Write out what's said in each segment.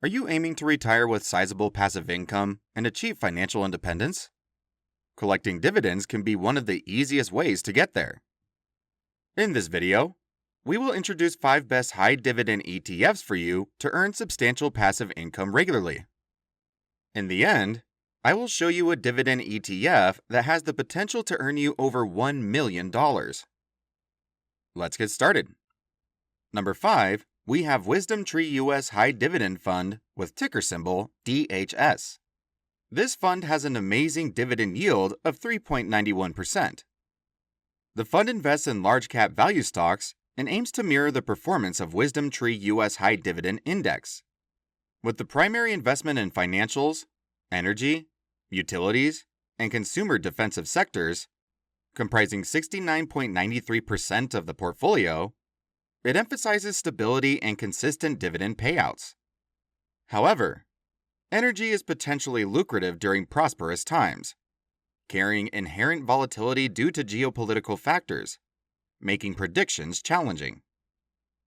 Are you aiming to retire with sizable passive income and achieve financial independence? Collecting dividends can be one of the easiest ways to get there. In this video, we will introduce 5 best high dividend ETFs for you to earn substantial passive income regularly. In the end, I will show you a dividend ETF that has the potential to earn you over $1 million. Let's get started. Number 5, we have Wisdom Tree US High Dividend Fund with ticker symbol DHS. This fund has an amazing dividend yield of 3.91%. The fund invests in large cap value stocks and aims to mirror the performance of Wisdom Tree US High Dividend Index. With the primary investment in financials, energy, utilities, and consumer defensive sectors, comprising 69.93% of the portfolio, it emphasizes stability and consistent dividend payouts. However, energy is potentially lucrative during prosperous times, carrying inherent volatility due to geopolitical factors, making predictions challenging.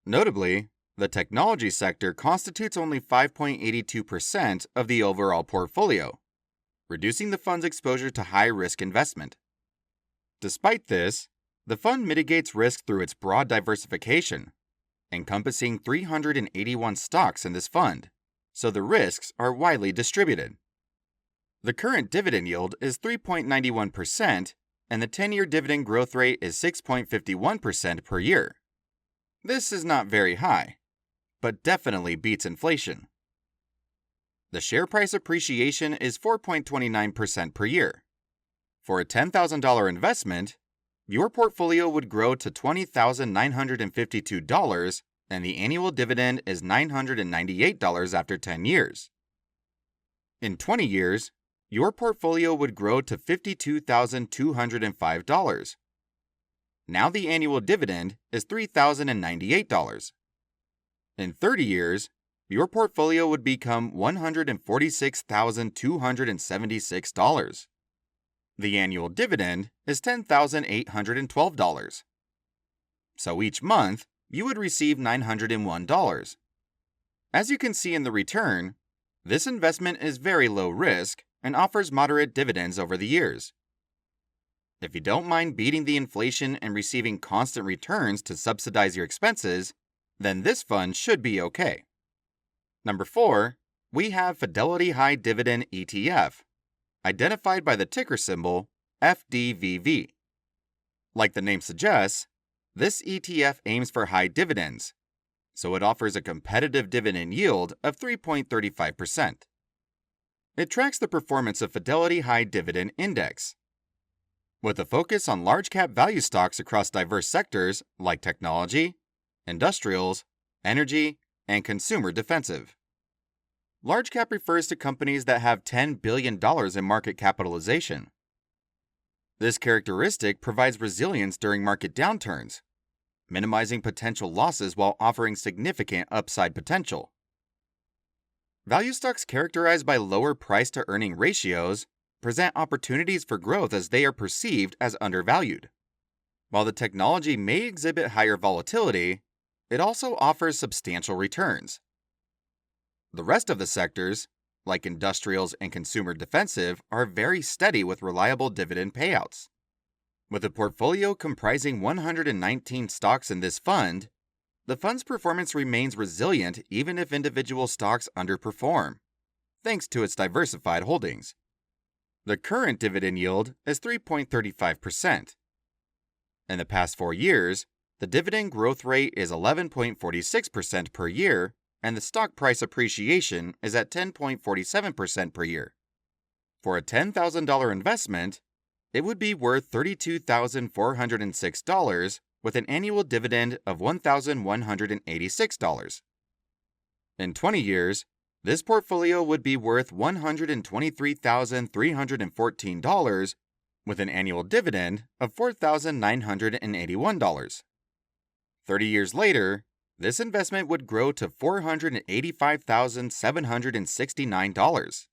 Notably, the technology sector constitutes only 5.82% of the overall portfolio, reducing the fund's exposure to high-risk investment. Despite this, the fund mitigates risk through its broad diversification, encompassing 381 stocks in this fund, so the risks are widely distributed. The current dividend yield is 3.91%, and the 10-year dividend growth rate is 6.51% per year. This is not very high, but definitely beats inflation. The share price appreciation is 4.29% per year. For a $10,000 investment, your portfolio would grow to $20,952, and the annual dividend is $998 after 10 years. In 20 years, your portfolio would grow to $52,205. Now the annual dividend is $3,098. In 30 years, your portfolio would become $146,276. The annual dividend is $10,812. So each month, you would receive $901. As you can see in the return, this investment is very low risk and offers moderate dividends over the years. If you don't mind beating the inflation and receiving constant returns to subsidize your expenses, then this fund should be okay. Number 4, we have Fidelity High Dividend ETF, identified by the ticker symbol FDVV. Like the name suggests, this ETF aims for high dividends, so it offers a competitive dividend yield of 3.35%. It tracks the performance of Fidelity High Dividend Index, with a focus on large-cap value stocks across diverse sectors like technology, industrials, energy, and consumer defensive. Large cap refers to companies that have $10 billion in market capitalization. This characteristic provides resilience during market downturns, minimizing potential losses while offering significant upside potential. Value stocks characterized by lower price-to-earning ratios present opportunities for growth as they are perceived as undervalued. While the technology may exhibit higher volatility, it also offers substantial returns. The rest of the sectors, like industrials and consumer defensive, are very steady with reliable dividend payouts. With a portfolio comprising 119 stocks in this fund, the fund's performance remains resilient even if individual stocks underperform, thanks to its diversified holdings. The current dividend yield is 3.35%. In the past 4 years, the dividend growth rate is 11.46% per year, and the stock price appreciation is at 10.47% per year. For a $10,000 investment, it would be worth $32,406 with an annual dividend of $1,186. In 20 years, this portfolio would be worth $123,314 with an annual dividend of $4,981. 30 years later, this investment would grow to $485,769.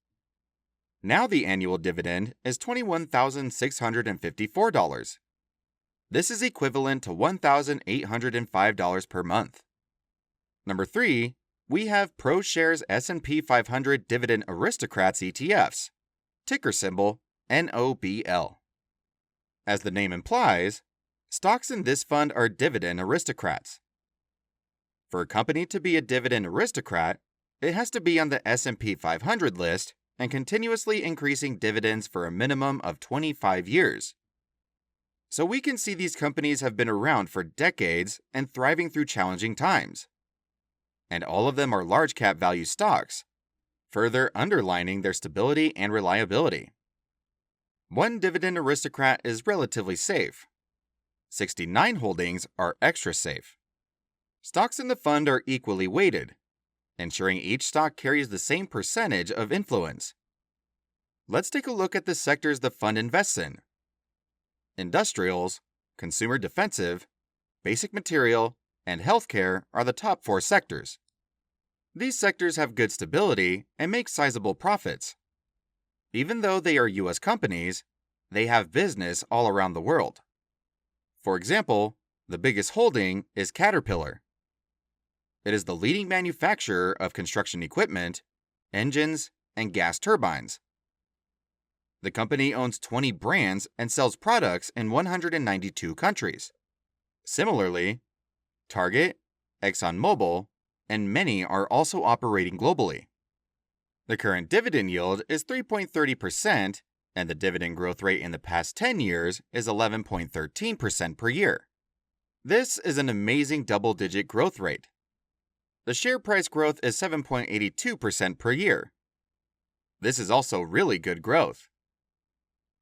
Now the annual dividend is $21,654. This is equivalent to $1,805 per month. Number 3, we have ProShares S&P 500 Dividend Aristocrats ETFs, ticker symbol NOBL. As the name implies, stocks in this fund are dividend aristocrats. For a company to be a dividend aristocrat, it has to be on the S&P 500 list and continuously increasing dividends for a minimum of 25 years. So we can see these companies have been around for decades and thriving through challenging times. And all of them are large cap value stocks, further underlining their stability and reliability. One dividend aristocrat is relatively safe. 69 holdings are extra safe. Stocks in the fund are equally weighted, ensuring each stock carries the same percentage of influence. Let's take a look at the sectors the fund invests in. Industrials, consumer defensive, basic material, and healthcare are the top 4 sectors. These sectors have good stability and make sizable profits. Even though they are U.S. companies, they have business all around the world. For example, the biggest holding is Caterpillar. It is the leading manufacturer of construction equipment, engines, and gas turbines. The company owns 20 brands and sells products in 192 countries. Similarly, Target, ExxonMobil, and many are also operating globally. The current dividend yield is 3.30%, and the dividend growth rate in the past 10 years is 11.13% per year. This is an amazing double-digit growth rate. The share price growth is 7.82% per year. This is also really good growth.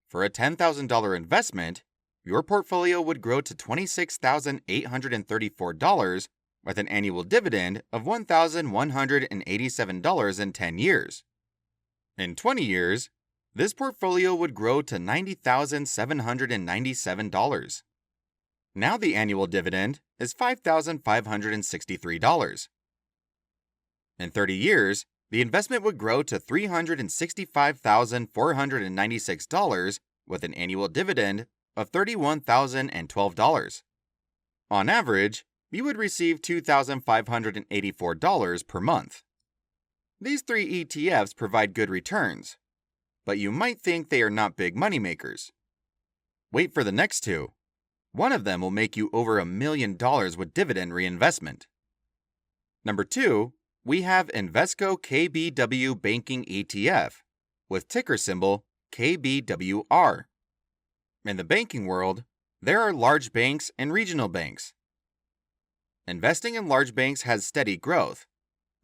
For a $10,000 investment, your portfolio would grow to $26,834 with an annual dividend of $1,187 in 10 years. In 20 years, this portfolio would grow to $90,797. Now the annual dividend is $5,563. In 30 years, the investment would grow to $365,496 with an annual dividend of $31,012. On average, you would receive $2,584 per month. These 3 ETFs provide good returns, but you might think they are not big moneymakers. Wait for the next 2. One of them will make you over $1 million with dividend reinvestment. Number 2, we have Invesco KBW Banking ETF with ticker symbol KBWR. In the banking world, there are large banks and regional banks. Investing in large banks has steady growth,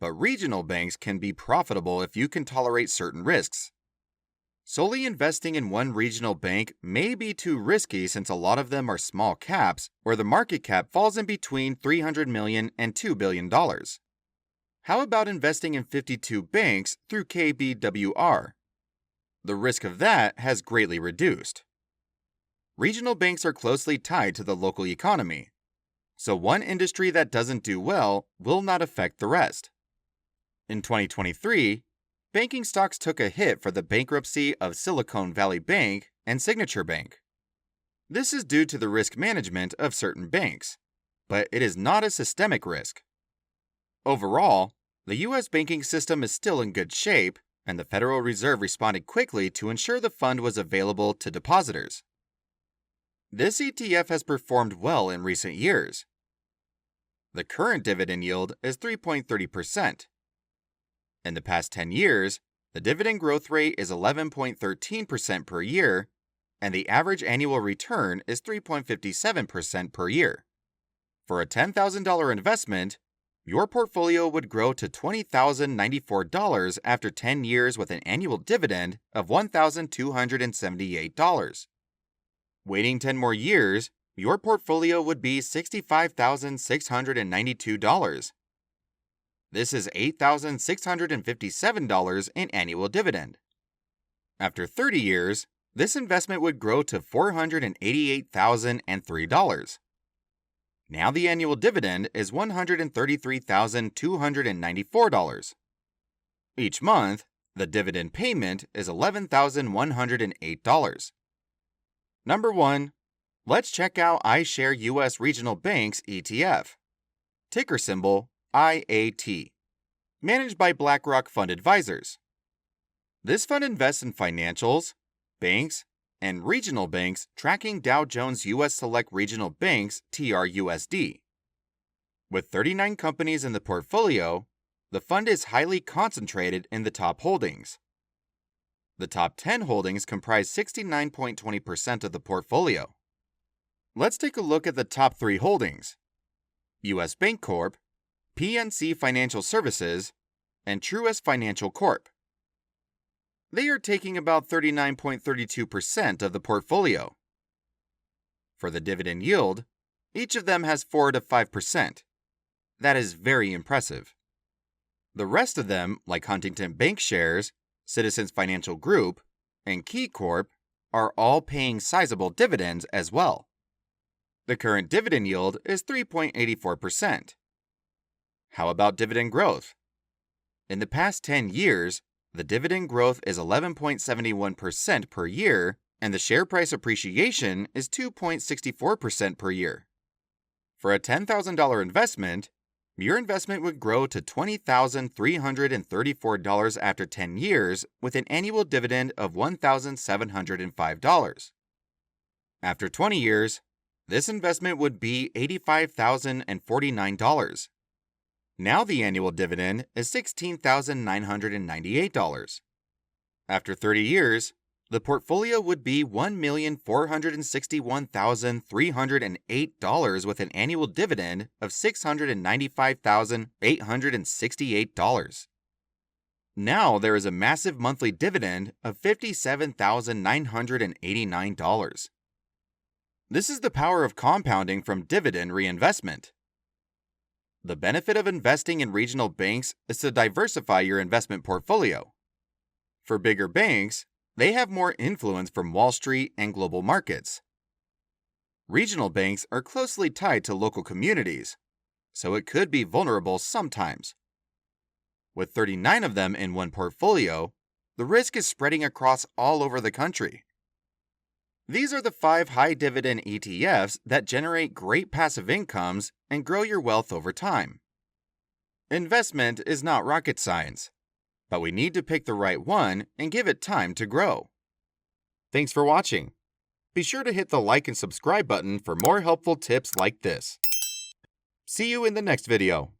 but regional banks can be profitable if you can tolerate certain risks. Solely investing in one regional bank may be too risky since a lot of them are small caps or the market cap falls in between $300 million and $2 billion. How about investing in 52 banks through KBWR? The risk of that has greatly reduced. Regional banks are closely tied to the local economy, so one industry that doesn't do well will not affect the rest. In 2023, banking stocks took a hit for the bankruptcy of Silicon Valley Bank and Signature Bank. This is due to the risk management of certain banks, but it is not a systemic risk. Overall, the U.S. banking system is still in good shape, and the Federal Reserve responded quickly to ensure the fund was available to depositors. This ETF has performed well in recent years. The current dividend yield is 3.30%. In the past 10 years, the dividend growth rate is 11.13% per year, and the average annual return is 3.57% per year. For a $10,000 investment, your portfolio would grow to $20,094 after 10 years with an annual dividend of $1,278. Waiting 10 more years, your portfolio would be $65,692. This is $8,657 in annual dividend. After 30 years, this investment would grow to $488,003. Now the annual dividend is $133,294. Each month, the dividend payment is $11,108. Number 1, let's check out iShare U.S. Regional Banks ETF. Ticker symbol IAT. managed by BlackRock Fund Advisors. This fund invests in financials, banks, and regional banks tracking Dow Jones U.S. Select Regional Banks (TRUSD). With 39 companies in the portfolio, the fund is highly concentrated in the top holdings. The top 10 holdings comprise 69.20% of the portfolio. Let's take a look at the top 3 holdings: U.S. Bank Corp., PNC Financial Services, and Truist Financial Corp. They are taking about 39.32% of the portfolio. For the dividend yield, each of them has 4 to 5%. That is very impressive. The rest of them, like Huntington Bank Shares, Citizens Financial Group, and Key Corp, are all paying sizable dividends as well. The current dividend yield is 3.84%. How about dividend growth? In the past 10 years, the dividend growth is 11.71% per year, and the share price appreciation is 2.64% per year. For a $10,000 investment, your investment would grow to $20,334 after 10 years with an annual dividend of $1,705. After 20 years, this investment would be $85,049. Now the annual dividend is $16,998. After 30 years, the portfolio would be $1,461,308 with an annual dividend of $695,868. Now there is a massive monthly dividend of $57,989. This is the power of compounding from dividend reinvestment. The benefit of investing in regional banks is to diversify your investment portfolio. For bigger banks, they have more influence from Wall Street and global markets. Regional banks are closely tied to local communities, so it could be vulnerable sometimes. With 39 of them in one portfolio, the risk is spreading across all over the country. These are the 5 high-dividend ETFs that generate great passive incomes and grow your wealth over time. Investment is not rocket science, but we need to pick the right one and give it time to grow. Thanks for watching. Be sure to hit the like and subscribe button for more helpful tips like this. See you in the next video.